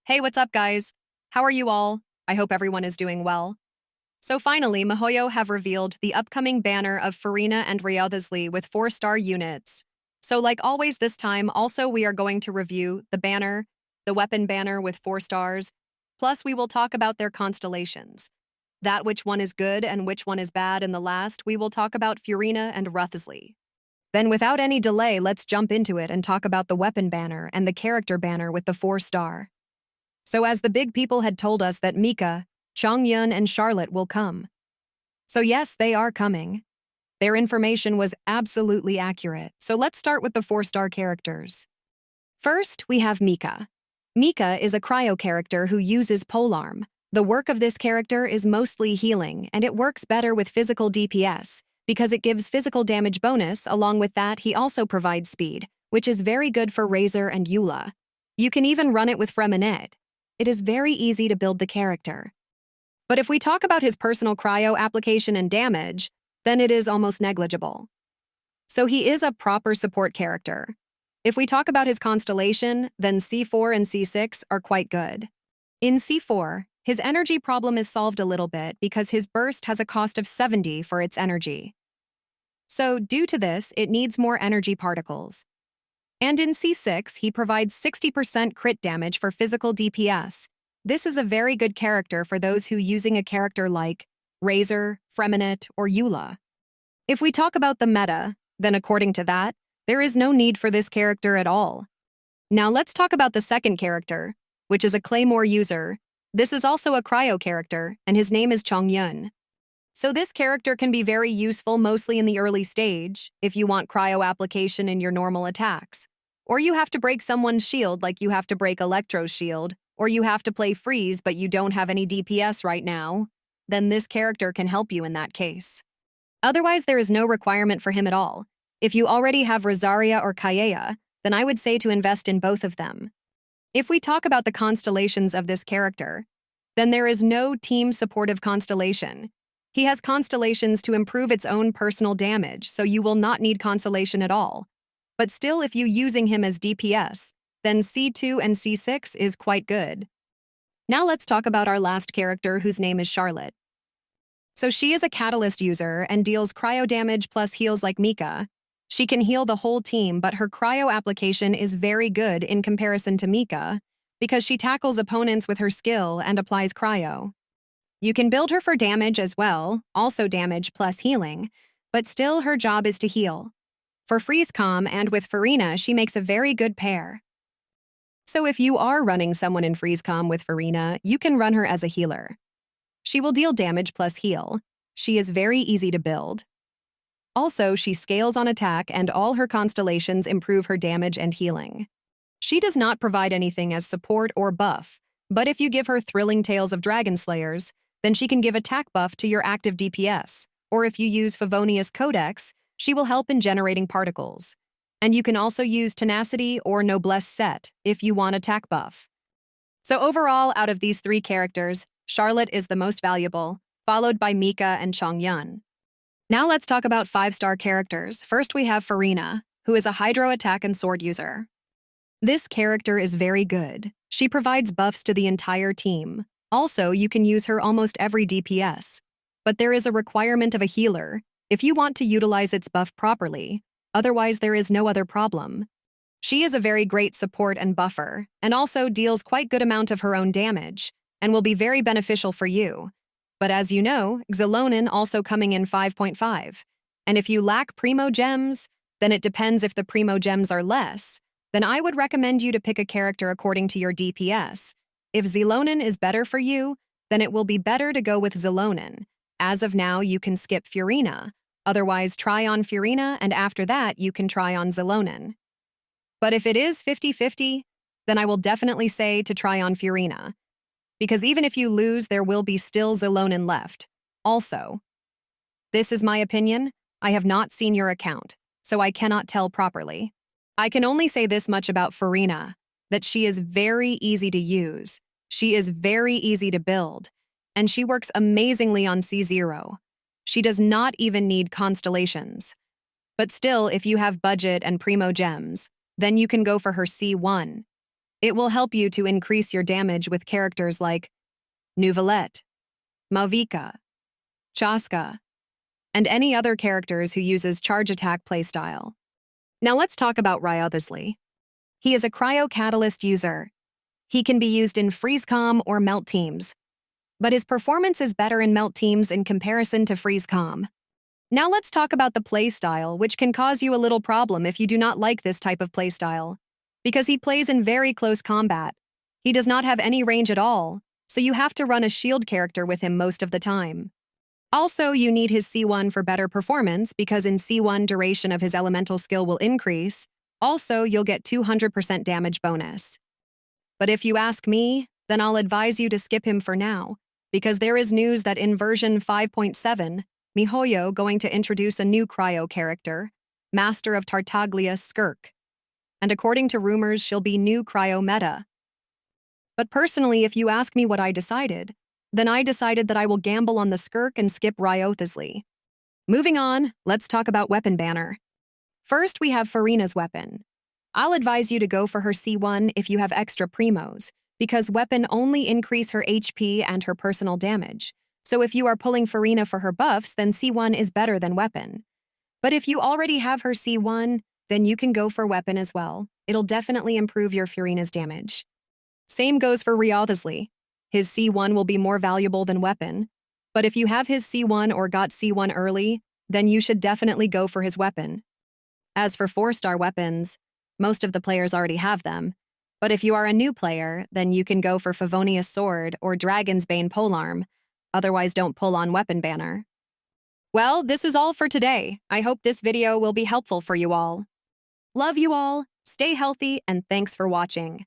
Hey, what's up, guys? How are you all? I hope everyone is doing well. So finally, Mihoyo have revealed the upcoming banner of Furina and Wriothesley with 4-star units. So like always this time, also we are going to review the banner, the weapon banner with 4 stars, plus we will talk about their constellations. That which one is good and which one is bad, and the last, we will talk about Furina and Wriothesley. Then without any delay, let's jump into it and talk about the weapon banner and the character banner with the 4-star. So as the big people had told us that Mika, Chongyun, and Charlotte will come. So yes, they are coming. Their information was absolutely accurate, so let's start with the 4-star characters. First, we have Mika. Mika is a cryo character who uses polearm. The work of this character is mostly healing, and it works better with physical DPS, because it gives physical damage bonus. Along with that, he also provides speed, which is very good for Razor and Eula. You can even run it with Furina. It is very easy to build the character. But if we talk about his personal cryo application and damage, then it is almost negligible. So he is a proper support character. If we talk about his constellation, then C4 and C6 are quite good. In C4, his energy problem is solved a little bit because his burst has a cost of 70 for its energy. So due to this, it needs more energy particles. And in C6, he provides 60% crit damage for physical DPS. This is a very good character for those who using a character like Razor, Freminate, or Eula. If we talk about the meta, then according to that, there is no need for this character at all. Now let's talk about the second character, which is a Claymore user. This is also a cryo character, and his name is Chongyun. So this character can be very useful mostly in the early stage, if you want cryo application in your normal attacks. Or you have to break someone's shield like you have to break Electro's shield, or you have to play freeze but you don't have any DPS right now, then this character can help you in that case. Otherwise, there is no requirement for him at all. If you already have Rosaria or Kaeya, then I would say to invest in both of them. If we talk about the constellations of this character, then there is no team supportive constellation. He has constellations to improve its own personal damage, so you will not need constellation at all. But still, if you using him as DPS, then C2 and C6 is quite good. Now let's talk about our last character, whose name is Charlotte. So she is a catalyst user and deals cryo damage plus heals like Mika. She can heal the whole team, but her cryo application is very good in comparison to Mika, because she tackles opponents with her skill and applies cryo. You can build her for damage as well, also damage plus healing, but still her job is to heal. For FreezeCom and with Furina, she makes a very good pair. So if you are running someone in FreezeCom with Furina, you can run her as a healer. She will deal damage plus heal. She is very easy to build. Also, she scales on attack and all her constellations improve her damage and healing. She does not provide anything as support or buff, but if you give her Thrilling Tales of Dragon Slayers, then she can give attack buff to your active DPS, or if you use Favonius Codex, she will help in generating particles. And you can also use Tenacity or Noblesse Set if you want attack buff. So overall, out of these 3 characters, Charlotte is the most valuable, followed by Mika and Chongyun. Now let's talk about 5-star characters. First we have Furina, who is a Hydro attack and sword user. This character is very good. She provides buffs to the entire team. Also, you can use her almost every DPS. But there is a requirement of a healer, if you want to utilize its buff properly. Otherwise, there is no other problem. She is a very great support and buffer, and also deals quite good amount of her own damage, and will be very beneficial for you. But as you know, Xilonen also coming in 5.5. And if you lack Primo Gems, then it depends if the Primo Gems are less, then I would recommend you to pick a character according to your DPS. If Xilonen is better for you, then it will be better to go with Xilonen. As of now, you can skip Furina. Otherwise, try on Furina, and after that, you can try on Xilonen. But if it is 50-50, then I will definitely say to try on Furina. Because even if you lose, there will be still Xilonen left. Also, this is my opinion. I have not seen your account, so I cannot tell properly. I can only say this much about Furina, that she is very easy to use, she is very easy to build, and she works amazingly on C0. She does not even need constellations. But still, if you have budget and Primo Gems, then you can go for her C1. It will help you to increase your damage with characters like Nuvolette, Malvika, Chaska, and any other characters who uses charge attack playstyle. Now let's talk about Wriothesley. He is a cryo catalyst user. He can be used in freeze-com or melt teams, but his performance is better in melt teams in comparison to freeze-com. Now let's talk about the playstyle, which can cause you a little problem if you do not like this type of playstyle, because he plays in very close combat. He does not have any range at all, so you have to run a shield character with him most of the time. Also, you need his C1 for better performance because in C1 duration of his elemental skill will increase. Also, you'll get 200% damage bonus. But if you ask me, then I'll advise you to skip him for now, because there is news that in version 5.7, Mihoyo going to introduce a new cryo character, Master of Tartaglia Skirk. And according to rumors, she'll be new cryo meta. But personally, if you ask me what I decided, then I decided that I will gamble on the Skirk and skip Wriothesley. Moving on, let's talk about weapon banner. First, we have Furina's weapon. I'll advise you to go for her C1 if you have extra primos, because weapon only increase her HP and her personal damage. So if you are pulling Furina for her buffs, then C1 is better than weapon. But if you already have her C1, then you can go for weapon as well. It'll definitely improve your Furina's damage. Same goes for Wriothesley. His C1 will be more valuable than weapon, but if you have his C1 or got C1 early, then you should definitely go for his weapon. As for 4-star weapons, most of the players already have them, but if you are a new player, then you can go for Favonius Sword or Dragon's Bane Polearm, otherwise don't pull on weapon banner. Well, this is all for today. I hope this video will be helpful for you all. Love you all, stay healthy, and thanks for watching.